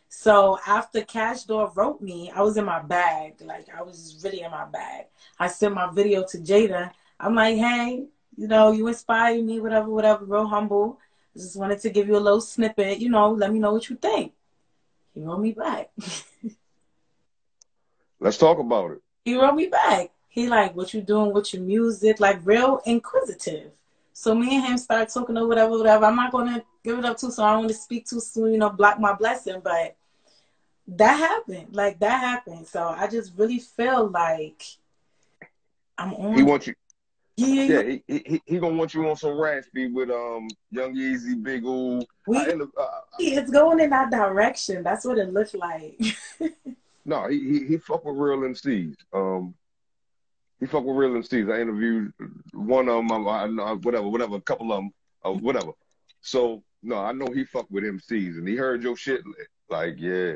So after Cash Door wrote me, I was in my bag. Like, I was really in my bag. I sent my video to Jada. I'm like, hey, you know, you inspired me, whatever, whatever, real humble. Just wanted to give you a little snippet, you know, let me know what you think. He wrote me back. Let's talk about it. He wrote me back. He like, what you doing with your music? Like, real inquisitive. So me and him start talking or whatever, whatever. I'm not going to give it up too soon. I don't want to speak too soon, you know, block my blessing. But that happened. Like, that happened. So I just really feel like I'm He on. wants you. Yeah, Yeah, he gonna want you on some raspy with Young Yeezy, Big Ooh. it's going in that direction. That's what it looks like. No, he fuck with real MCs. He fuck with real MCs. I interviewed one of them, whatever, a couple of them, whatever. So no, I know he fuck with MCs, and he heard your shit. Like, yeah.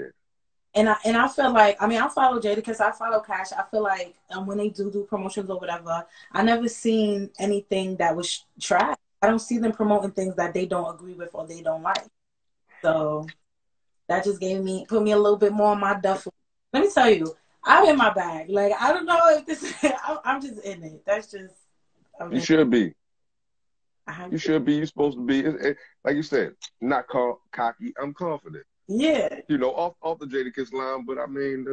And I feel like, I mean, I follow JadaKiss, I follow Cash. I feel like when they do promotions or whatever, I never seen anything that was trash. I don't see them promoting things that they don't agree with or they don't like. So that just put me a little bit more on my duffel. Let me tell you, I'm in my bag. Like, I don't know if this, I'm just in it. That's just, I'm You in, should be. I have You to. should be. You're supposed to be. Like you said, not cocky. I'm confident. Yeah. You know, off the JadaKiss line. But I mean,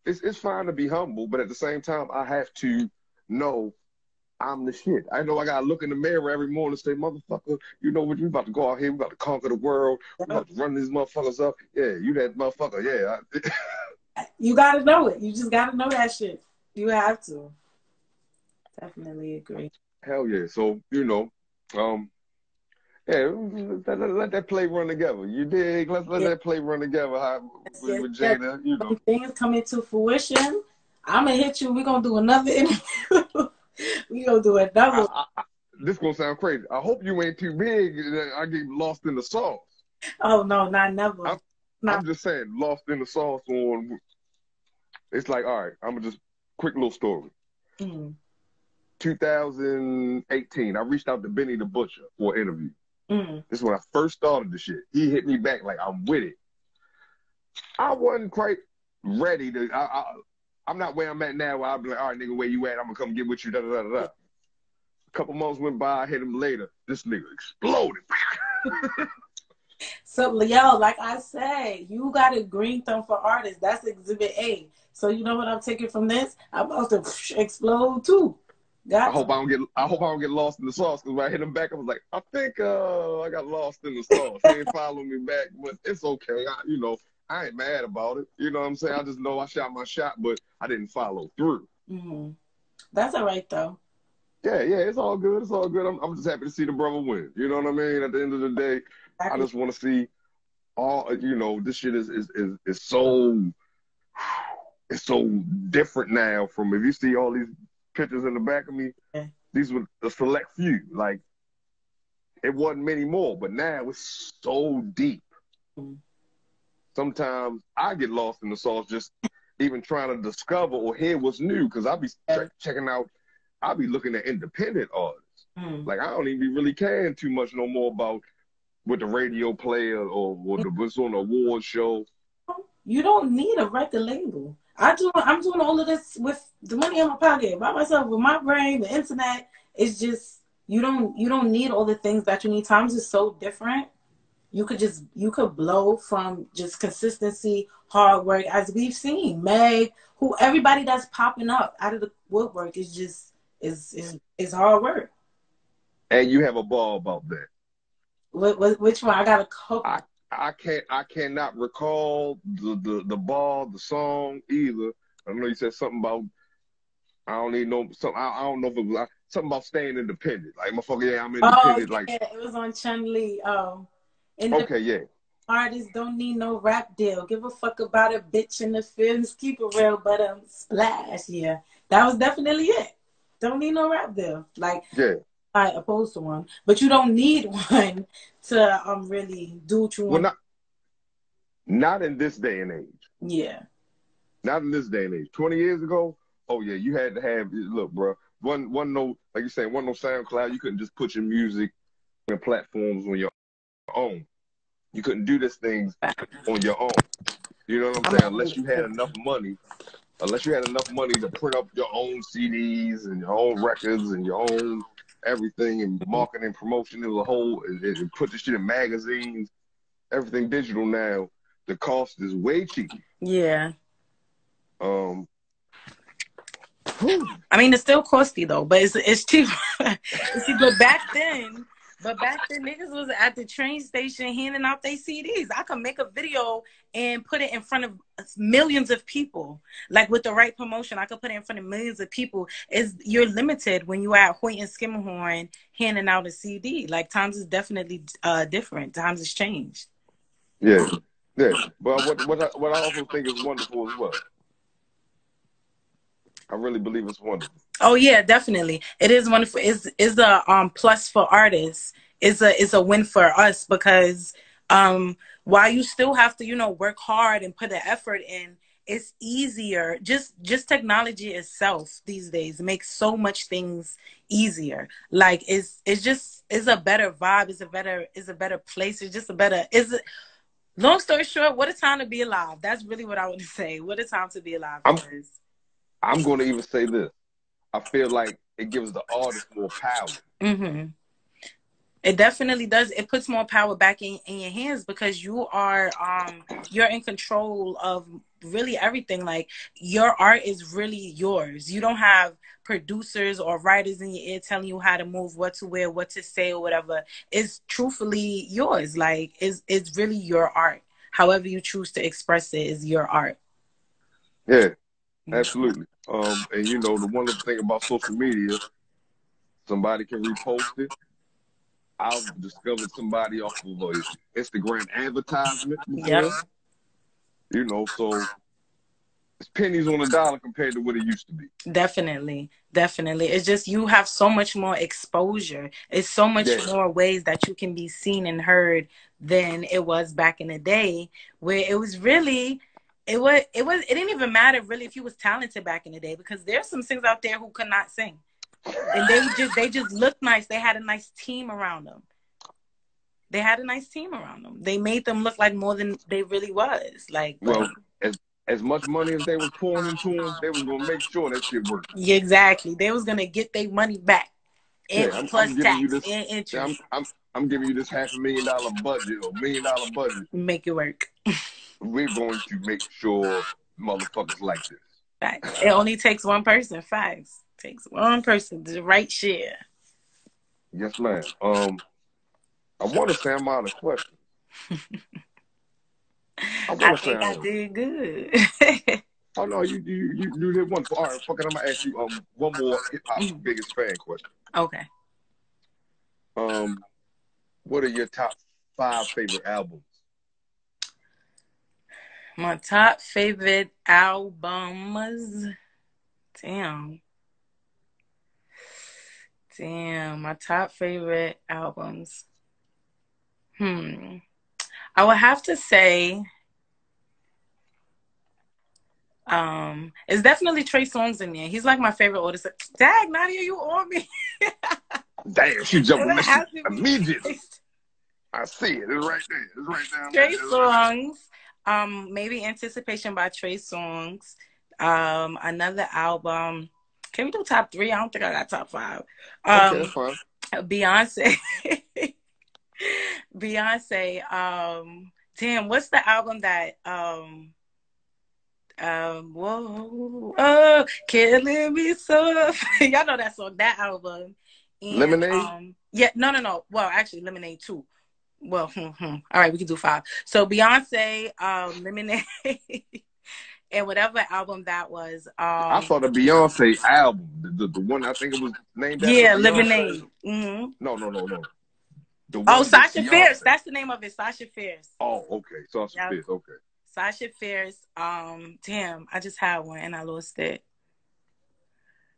it's fine to be humble, but at the same time, I have to know I'm the shit. I know I gotta look in the mirror every morning and say, motherfucker, you know what? We about to go out here. We about to conquer the world. We about to run these motherfuckers up. Yeah, you that motherfucker. Yeah. You got to know it. You just got to know that shit. You have to. Definitely agree. Hell yeah. So, you know, yeah, let that play run together. You dig? Let's let Yeah. that play run together Yes, with yes. Jada, you know. When things come into fruition, I'm gonna hit you. We're gonna do another interview. We're gonna do another one. This gonna sound crazy. I hope you ain't too big that I get lost in the sauce. Oh no, not never. I'm, Not I'm just saying, lost in the sauce on. It's like, all right, I'm gonna just quick little story. mm, 2018, I reached out to Benny the Butcher for an interview. mm. This is when I first started the shit. He hit me back like I'm with it. I wasn't quite ready to. I'm not where I'm at now. Where I'll be like, all right, nigga, where you at? I'm gonna come get with you. Da da da da. A couple months went by. I hit him later. This nigga exploded. So yo, like I said, you got a green thumb for artists. That's Exhibit A. So you know what I'm taking from this? I'm about to explode too. I Got hope to. I don't get. I hope I don't get lost in the sauce. Because when I hit him back, I was like, I think I got lost in the sauce. He ain't following me back, but it's okay. I ain't mad about it. You know what I'm saying? I just know I shot my shot, but I didn't follow through. Mm-hmm. That's all right though. Yeah, it's all good. It's all good. I'm just happy to see the brother win. You know what I mean? At the end of the day, I Exactly. just want to see all. You know, this shit is so it's so different now. From if you see all these pictures in the back of me, Yeah. these were a select few. Like it wasn't many more, but now it's so deep. Mm-hmm. Sometimes I get lost in the sauce just even trying to discover or hear what's new because I'll be checking out. I'll be looking at independent artists. Mm-hmm. Like I don't even be really caring too much no more about what the radio player or what's on the award show. You don't need a record label. I'm doing all of this with the money in my pocket by myself with my brain, the internet. It's just you don't need all the things that you need. Times is so different. You could blow from just consistency, hard work, as we've seen. Meg, who everybody that's popping up out of the woodwork is just is hard work. And you have a ball about that. Which one? I got a couple. I cannot recall the ball, the song either. I know you said something about I don't need no something. I don't know if it was something about staying independent. Like motherfucker, yeah, I'm Oh independent. Like yeah, it was on Chun Li. okay, yeah, Artists don't need no rap deal. Give a fuck about a bitch in the films. Keep it real, but splash. Yeah, that was definitely it. Don't need no rap deal. Like yeah. I opposed to one, but you don't need one to really do what you Well, want. not in this day and age. Yeah, Not in this day and age. 20 years ago, oh yeah, you had to have. Look, bro, one no, like you saying, one no SoundCloud. You couldn't just put your music on platforms on your own. You couldn't do these things on your own. You know what I'm I'm saying? gonna Unless you had enough money to print up your own CDs and your own records and your own everything and marketing and promotion as a whole, and put the shit in magazines, everything digital now, the cost is way cheaper. Yeah. Whew. I mean, it's still costly though, but it's cheap. See, but back then, niggas was at the train station handing out their CDs. I could make a video and put it in front of millions of people. Like with the right promotion, I could put it in front of millions of people. You're limited when you at Hoyt and Skimmerhorn handing out a CD. Like times is definitely different. Times has changed. Yeah, yeah. But what I also think is wonderful as well. I really believe it's wonderful. Oh yeah, definitely. It is wonderful. Is a plus for artists. Is a win for us because while you still have to, you know, work hard and put the effort in, it's easier. Just technology itself these days makes so much things easier. Like it's a better vibe, it's a better place, it's just a better long story short, what a time to be alive. That's really what I want to say. What a time to be alive is. I'm going to even say this. I feel like it gives the artist more power. Mm-hmm. It definitely does. It puts more power back in your hands because you're in control of really everything. Like your art is really yours. You don't have producers or writers in your ear telling you how to move, what to wear, what to say, or whatever. It's truthfully yours. Like it's really your art. However you choose to express it is your art. Yeah, absolutely. And you know, the wonderful thing about social media, somebody can repost it. I've discovered somebody off of an Instagram advertisement before. Yep. You know, so it's pennies on a dollar compared to what it used to be. Definitely. It's just you have so much more exposure. It's so much more ways that you can be seen and heard than it was back in the day, where it was really it didn't even matter really if you was talented back in the day, because there's some singers out there who could not sing. And they just looked nice. They had a nice team around them. They made them look like more than they really was. Like, well, as much money as they was pouring into them, they was gonna make sure that shit worked. Yeah, exactly. They was gonna get their money back. And plus tax and interest. I'm giving you this $500,000 budget or $1 million budget. Make it work. We're going to make sure motherfuckers like this. Facts. It only takes one person. Facts. Takes one person to right share. Yes, ma'am. I want to say I'm out of questions. I think I did good. Oh no, you did one. All right, fuck it. I'm gonna ask you one more hip hop biggest fan question. Okay. What are your top 5 favorite albums? My top favorite albums. Damn, my top favorite albums. I would have to say, it's definitely Trey Songz in there. He's like my favorite artist. Dag, Nadia, you on me? Damn, she jumped on this shit immediately. I see it. It's right there. It's right down there. Trey Songz. Maybe Anticipation by Trey Songz. Another album. Can we do top 3? I don't think I got top 5. Okay, that's fine. Beyonce. Damn, what's the album that killing me so y'all know that song, that album. And, Lemonade? Yeah, no. Well, actually Lemonade 2. Well, all right, we can do 5. So Beyonce, Lemonade, and whatever album that was. I saw the Beyonce album, the one I think it was named after. Yeah, Lemonade. Mm-hmm. No. Sasha Fierce. That's the name of it, Sasha Fierce. Oh, okay, Sasha Fierce. Okay. Sasha Fierce. Damn, I just had one and I lost it.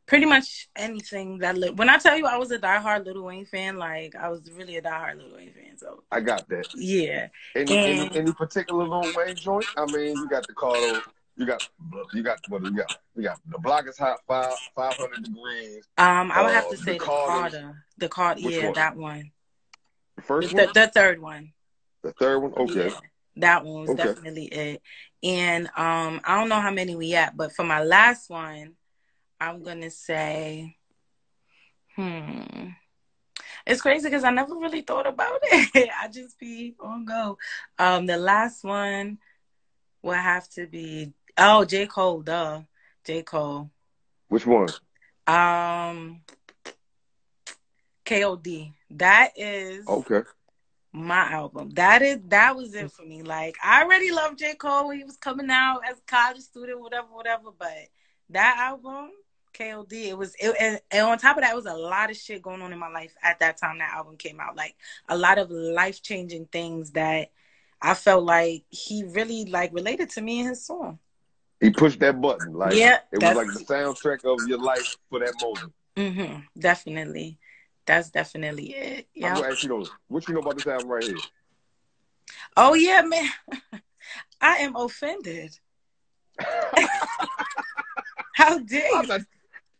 Pretty much anything that when I tell you I was a diehard Lil Wayne fan, like I was really a diehard Lil Wayne fan. So I got that. Yeah. Any particular Lil Wayne joint? I mean, you got the Cardo. You got what do you got? We got The Block Is Hot, 500 Degrees. I would have to say the Carter. The Carter. Yeah, one? That one. The first one. The third one. The third one? Okay. Yeah, that one was Okay. definitely it. And I don't know how many we at, but for my last one, I'm gonna say, it's crazy because I never really thought about it. I just be on go. The last one will have to be J. Cole, duh. J. Cole. Which one? Um KOD. That is Okay. my album. That was it for me. Like I already loved J. Cole when he was coming out as a college student, whatever. But that album, KOD, and on top of that, it was a lot of shit going on in my life at that time that album came out. Like a lot of life changing things that I felt like he really like related to me in his song. He pushed that button. Like Yeah, it was like the soundtrack of your life for that moment. Definitely. That's definitely it. I'm Yeah. gonna ask you though, what you know about this album right here? Oh yeah, man. I am offended. How dare you?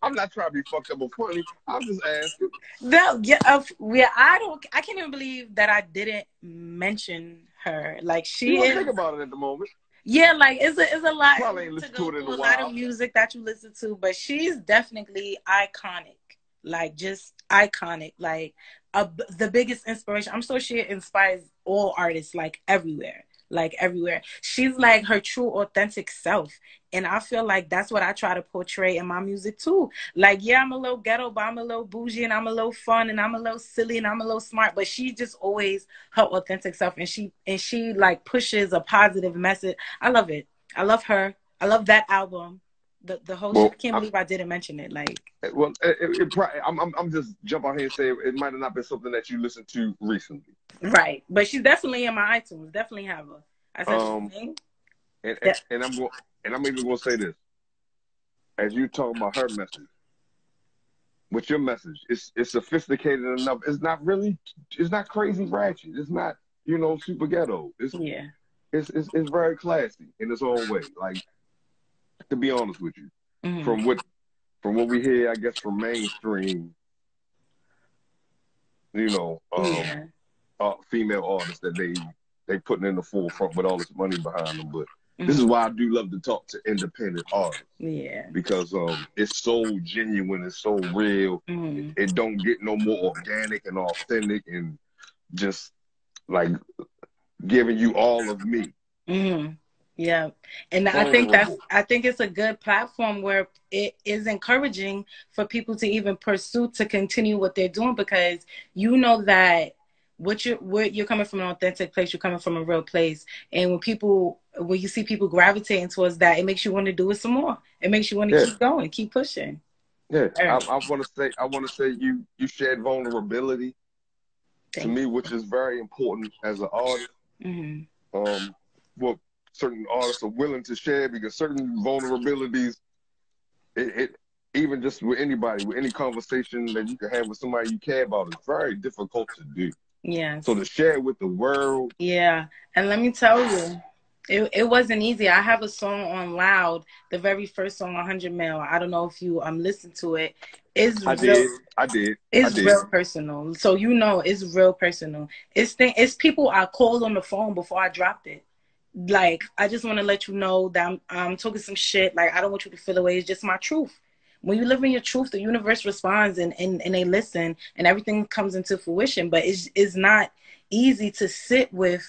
I'm not trying to be fucked up or funny. I'm just asking. No, yeah, I can't even believe that I didn't mention her. Like You she don't is. think about it at the moment. Yeah, like it's a lot Probably ain't to listened go to it in through, a a lot of while. music that you listen to, but she's definitely iconic. Like just iconic. Like the biggest inspiration. I'm so she inspires all artists, like everywhere. Like everywhere. She's like her true authentic self. And I feel like that's what I try to portray in my music too. Like, yeah, I'm a little ghetto, but I'm a little bougie and I'm a little fun and I'm a little silly and I'm a little smart. But she's just always her authentic self, and she like pushes a positive message. I love it. I love her. I love that album. The whole shit. Well, I can't believe I didn't mention it. Like, I'm just jump out here and say it might have not been something that you listened to recently. right. But she's definitely in my iTunes. Definitely have her. I said the name. And, Yeah. and I'm even gonna say this. As you talk about her message, with your message, it's sophisticated enough. It's not crazy ratchet. It's not, super ghetto. Yeah. It's very classy in its own way. Like, to be honest with you, Mm-hmm. from what we hear, I guess from mainstream, Yeah. female artists that they putting in the forefront with all this money behind them. But this is Mm-hmm. why I do love to talk to independent artists. Yeah. Because it's so genuine, it's so real. Mm-hmm. It don't get no more organic and authentic and just like giving you all of me. Mm-hmm. Yeah. And Vulnerable. I think it's a good platform where it is encouraging for people to even pursue to continue what they're doing, because you know that you're coming from an authentic place, you're coming from a real place. And when you see people gravitating towards that, it makes you want to do it some more. It makes you want to keep going, keep pushing. Yeah. Right. I want to say you shared vulnerability to me, which is very important as an artist. Mm-hmm. What certain artists are willing to share, because certain vulnerabilities, it even just with anybody, with any conversation that you can have with somebody you care about, is very difficult to do. Yes. So to share it with the world. Yeah. And let me tell you, it wasn't easy. I have a song on Loud, the very first song, 100 Mil. I don't know if you listened to it. I did. It's real personal. So it's real personal. It's people I called on the phone before I dropped it. Like, I just want to let you know that I'm talking some shit. Like, I don't want you to feel away. It's just my truth. When you live in your truth, the universe responds and they listen and everything comes into fruition. But it's not easy to sit with,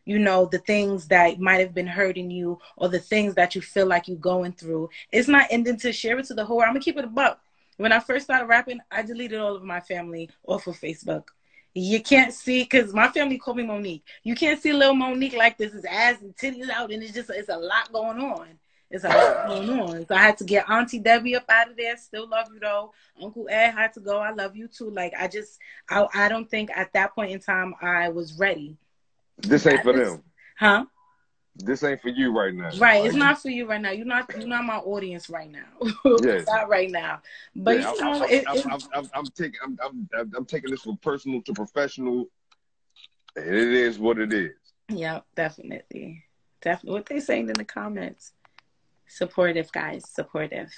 the things that might have been hurting you or the things that you feel like you're going through. It's not, and then to share it to the whole world. I'm going to keep it a buck. When I first started rapping, I deleted all of my family off of Facebook. You can't see, because my family called me Monique. You can't see little Monique like this. His ass and titties out, and it's a lot going on. It's a lot going on. So I had to get Auntie Debbie up out of there. Still love you though. Uncle Ed had to go. I love you too. Like, I don't think at that point in time I was ready. This ain't for them. Huh? This ain't for you right now. Right, it's not for you right now. You're not my audience right now. Yeah. Not right now. But I'm taking this from personal to professional, and it is what it is. Yeah, definitely. What they saying in the comments? Supportive, guys. Supportive.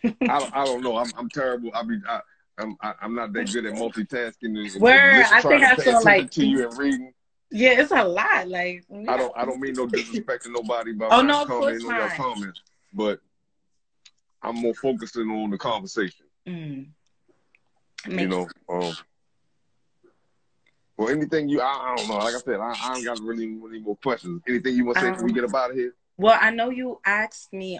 I don't know. I'm terrible. I'm not that good at multitasking. Word. I think I feel like to you and reading. Yeah, it's a lot. Like, I don't mean no disrespect to nobody by oh not no, of course commenting on your not. comments, but I'm more focusing on the conversation. Mm. You know, well, anything I don't know. Like I said, I ain't got really any more questions. Anything you want to say before we get up out of here? Well, I know you asked me,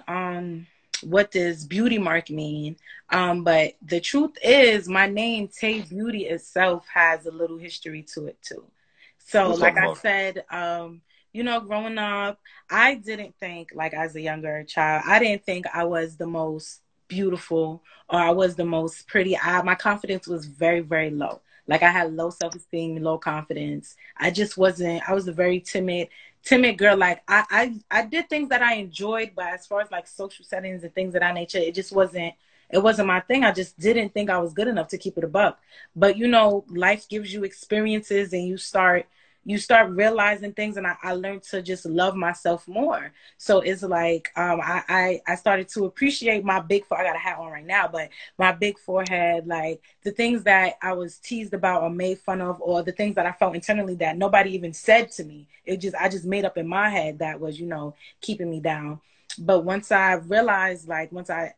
what does beauty mark mean? But the truth is, my name Tayy Beauty itself has a little history to it too. So, Let's like talk I about it. said, you know, growing up, I didn't think, like as a younger child, I didn't think I was the most beautiful or I was the most pretty. My confidence was very, very low. Like I had low self-esteem, low confidence. I just wasn't. I was a very timid girl. Like I did things that I enjoyed, but as far as like social settings and things of that nature, it just wasn't my thing. I just didn't think I was good enough to keep it a buck. But you know, life gives you experiences and you start realizing things, and I learned to just love myself more. So it's like I started to appreciate my big I got a hat on right now, but my big forehead, like the things that I was teased about or made fun of, or the things that I felt internally that nobody even said to me. I just made up in my head that was, you know, keeping me down. But once I realized, like once I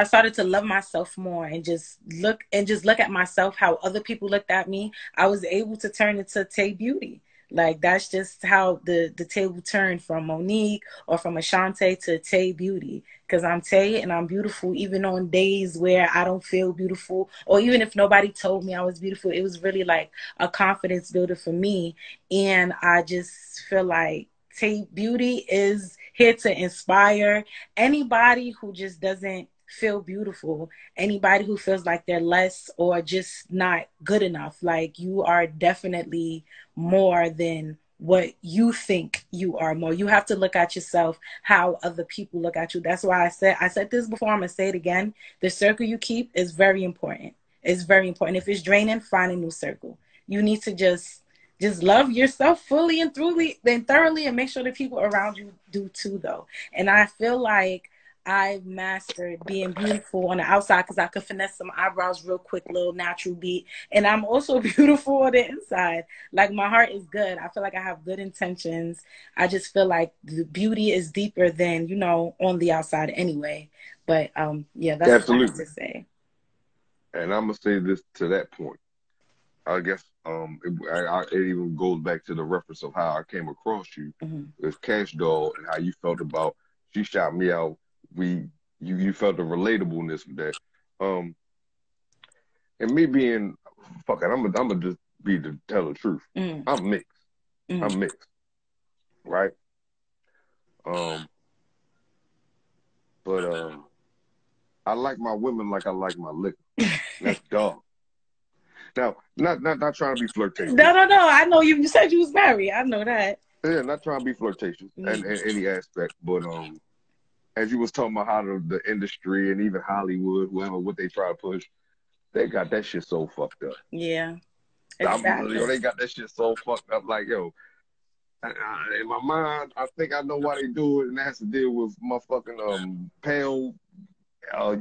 started to love myself more and just look at myself how other people looked at me, I was able to turn into Tayy Beauty. Like that's just how the table turned from Monique or from Ashante to Tayy Beauty. Because I'm Tayy and I'm beautiful even on days where I don't feel beautiful, or even if nobody told me I was beautiful. It was really like a confidence builder for me. And I just feel like Tayy Beauty is here to inspire anybody who just doesn't feel beautiful, anybody who feels like they're less or just not good enough. Like you are definitely more than what you think you are more. You have to look at yourself how other people look at you. That's why I said this before, I'm gonna say it again. The circle you keep is very important. It's very important. If it's draining, find a new circle. You need to just love yourself fully and thoroughly, and make sure the people around you do too, though. And I feel like I've mastered being beautiful on the outside because I could finesse some eyebrows real quick, little natural beat. And I'm also beautiful on the inside. Like my heart is good. I feel like I have good intentions. I just feel like the beauty is deeper than, you know, on the outside anyway. But yeah, that's what I have to say. And I'm gonna say this to that point. I guess it even goes back to the reference of how I came across you with Cash Doll and how you felt about she shot me out. You felt the relatableness with that. And me being fuck it, I'm gonna just be to tell the truth. I'm mixed. I'm mixed, right? But I like my women like I like my liquor. That's dog. Now, not trying to be flirtatious. No. I know you said you was married. I know that. Yeah, not trying to be flirtatious in any aspect, but as you was talking about how the industry and even Hollywood, whoever, what they try to push, they got that shit so fucked up. Yeah, exactly. They got that shit so fucked up. Like, yo, in my mind, I think I know why they do it, and that has to deal with motherfucking pale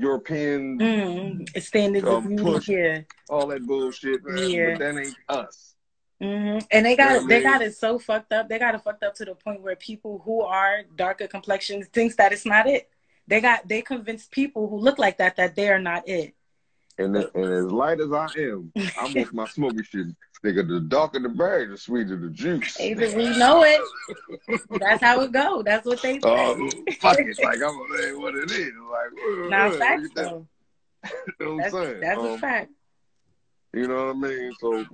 European standards of beauty, push, all that bullshit, man. Yeah. But that ain't us. And they got it so fucked up. They got it fucked up to the point where people who are darker complexions thinks that it's not it. They convince people who look like that they are not it. And as light as I am, I'm off my smoking shit. Nigga, the darker the berry, the sweeter the juice. Hey, we know it. That's how it go. That's what they say. Fuck it. Like, I'm gonna say what it is. Like, now facts though. You know what I'm saying? That's a fact. You know what I mean? So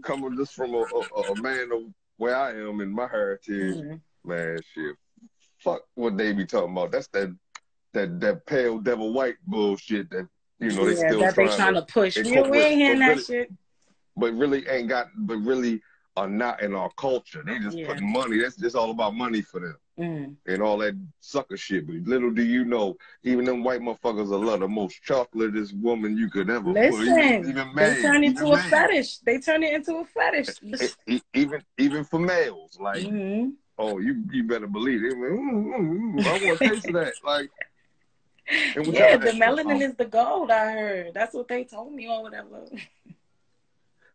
coming just from a man of where I am in my heritage, man, shit. Fuck what they be talking about. That's that pale devil white bullshit that they still that trying to push. We ain't hearing that shit. But really are not in our culture. They just put money. That's just all about money for them. And all that sucker shit. But little do you know, even them white motherfuckers are love the most chocolatest woman you could ever put. Even they turn it into a fetish. They turn it into a fetish. Even for males. Like, oh, you better believe it. I want a taste of that. Like, the melanin is the gold, I heard. That's what they told me or whatever.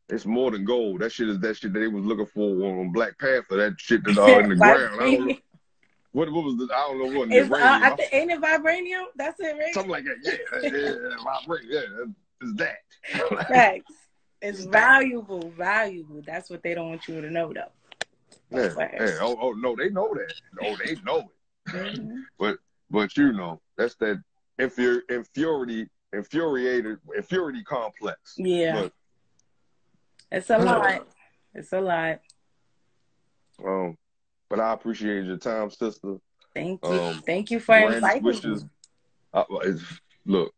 It's more than gold. That shit is that shit that they was looking for on Black Panther. That shit that in the ground. I don't know what was the, I don't know what uranium. Ain't it vibranium? That's it, right? Something like that. Yeah, vibranium. Yeah, it's that. Facts. It's valuable. That's what they don't want you to know, though. Yeah. Oh no, they know that. Oh, they know it. But you know, that's that infuriating complex. Yeah. But, it's a lot. It's a lot. But I appreciate your time, sister. Thank you. Thank you for inviting me. Look,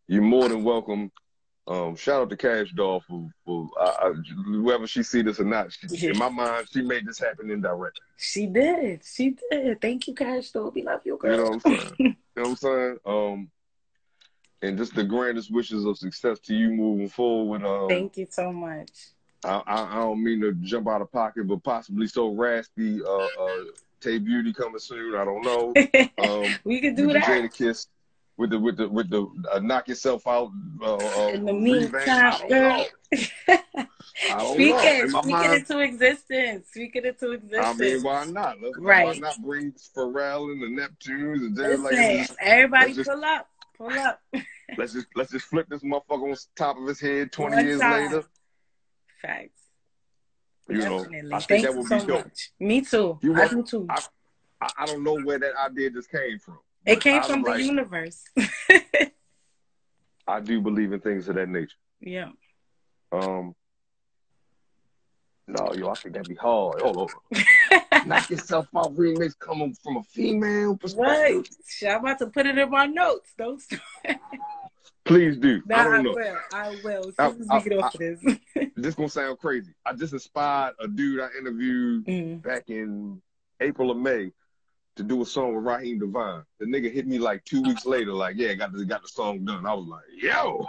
you're more than welcome. Shout out to Cash Doll for whoever she see this or not. In my mind, she made this happen indirectly. She did. Thank you, Cash Doll. We love you, girl. You know what I'm saying? You know what I'm saying? And just the grandest wishes of success to you moving forward. Thank you so much. I don't mean to jump out of pocket, but possibly so raspy. Tayy Beauty coming soon. I don't know. We could do that. JadaKiss with the knock yourself out. In the meantime, girl. Speak it into existence. I mean, why not? Why not bring Pharrell and the Neptunes and everybody pull up. Let's just flip this motherfucker on top of his head 20 years later. Facts. You Definitely. know, I think that would be dope. Much. Me too. I do too. I don't know where that idea just came from. It came from the universe. I do believe in things of that nature. Yeah. No, I think that'd be hard. Hold on. Knock Yourself Out remix coming from a female perspective. Right. I'm about to put it in my notes. Don't start. Please do. I will. As soon as we get off of this. This gonna sound crazy. I just inspired a dude I interviewed back in April or May to do a song with Raheem Devine. The nigga hit me like 2 weeks later, like, yeah, got the song done. I was like, yo.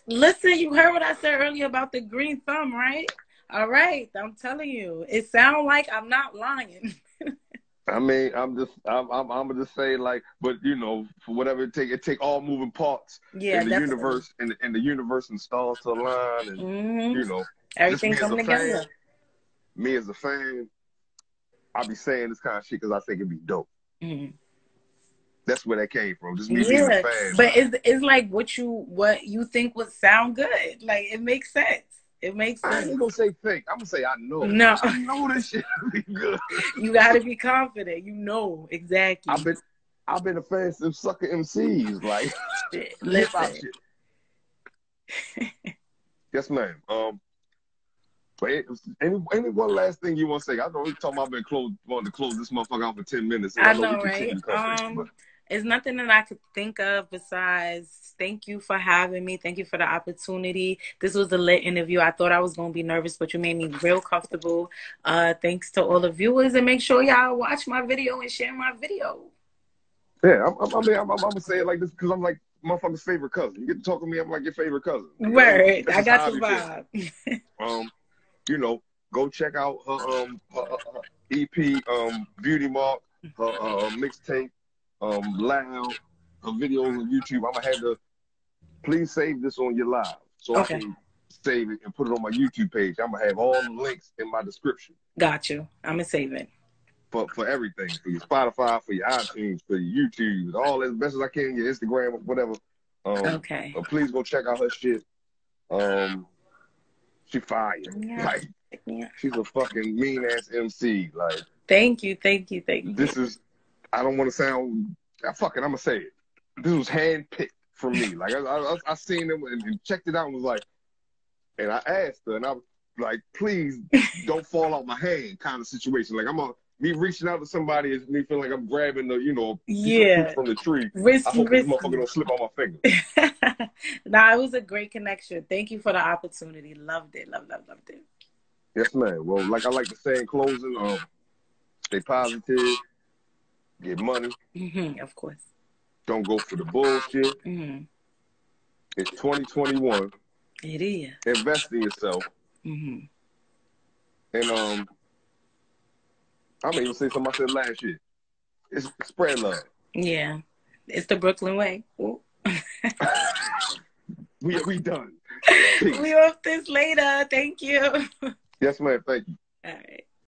Listen, you heard what I said earlier about the green thumb, right? All right, I'm telling you, it sounds like I'm not lying. I mean, I'm gonna just say, like, but you know, for whatever it take all moving parts in the universe, and the universe and stars to align, and you know, everything coming together. Me as a fan, I'll be saying this kind of shit because I think it'd be dope. That's where that came from. Just me being a fan. But it's like what you think would sound good. Like, it makes sense. It makes sense. I ain't gonna say fake. I'm gonna say I know. No. I know this shit will be good. You gotta be confident. You know exactly. I've been a fan since sucker MCs. Like, listen. Yes, ma'am. But any one last thing you want to say? I know we talking about wanting to close this motherfucker out for 10 minutes. I know, right? It's nothing that I could think of besides thank you for having me. Thank you for the opportunity. This was a lit interview. I thought I was going to be nervous, but you made me real comfortable. Thanks to all the viewers, and make sure y'all watch my video and share my video. Yeah, I'm going to say it like this because I'm like motherfucker's favorite cousin. You get to talk to me, I'm like your favorite cousin. Word. I got the vibe. You know, go check out her EP, Beauty Mark, her mixtape. Loud, videos on YouTube. I'm gonna have to please save this on your live so I can save it and put it on my YouTube page. I'm gonna have all the links in my description. Got you. I'm gonna save it for everything, for your Spotify, for your iTunes, for your YouTube, all as best as I can, your Instagram, whatever. But please go check out her shit. She fire. Yeah. Like, she's a fucking mean ass MC. Like, thank you. This is. I don't want to sound. Fuck it, I'm gonna say it. This was handpicked for me. Like I seen them and checked it out and was like, and I asked her and I was like, please don't fall out my hand, kind of situation. Like me reaching out to somebody is me feeling like I'm grabbing the piece of fruit from the tree. I hope this motherfucker don't slip on my finger. Nah, it was a great connection. Thank you for the opportunity. Loved it. Loved it. Yes, man. Well, like I like to say in closing, stay positive. Get money. Of course. Don't go for the bullshit. It's 2021. It is. Invest in yourself. And I'm even say something I said last year. It's spread love. Yeah. It's the Brooklyn way. We done. Peace. We off this later. Thank you. Yes, ma'am. Thank you. All right.